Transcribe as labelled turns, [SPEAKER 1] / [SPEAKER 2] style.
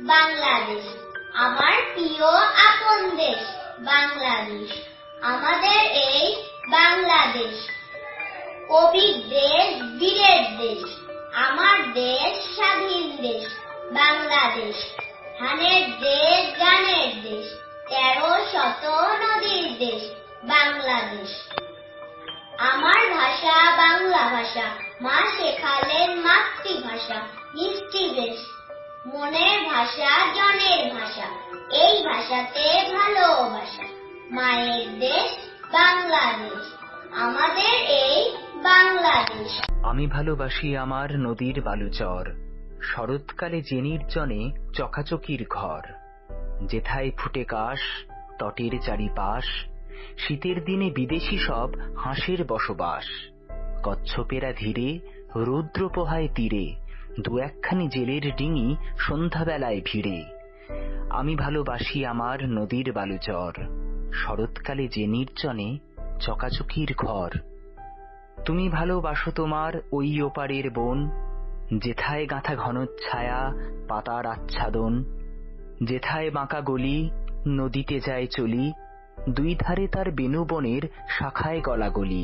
[SPEAKER 1] বাংলাদেশ আমার প্রিয় আপন দেশ বাংলাদেশ। আমাদের এই বাংলাদেশ কবির দেশ, বীরের দেশ। আমার দেশ স্বাধীন দেশ বাংলাদেশ। ধানের দেশ, গানের দেশ, 13শত নদীর দেশ বাংলাদেশ। আমার ভাষা বাংলা ভাষা, মা শেখালেন মাতৃভাষা। মিষ্টি দেশ, মনের ভাষা, জনের ভাষা, এই ভাষাতে ভালোবাসা। মায়ের দেশ বাংলাদেশ, আমাদের এই বাংলাদেশ।
[SPEAKER 2] আমি ভালোবাসি আমার নদীর বালুচর, শরৎকালে যে নির্জনে চকাচকির ঘর। যেথায় ফুটে কাশ, তটের চারিপাশ, শীতের দিনে বিদেশি সব হাঁসের বসবাস। কচ্ছপেরা ধীরে, রৌদ্র পোহায় তীরে, দু একখানি জেলের ডিঙি সন্ধ্যাবেলায় ভিড়ে। আমি ভালোবাসি আমার নদীর বালুচর, শরৎকালে যে নির্জনে চকাচকির ঘর। তুমি ভালোবাসো তোমার ওই ওপারের বন, যেথায় গাঁথা ঘনচ্ছায়া, পাতার আচ্ছাদন। যেথায় বাঁকা গলি, নদীতে যায় চলি, দুই ধারে তার বেণুবনের শাখায় গলাগলি।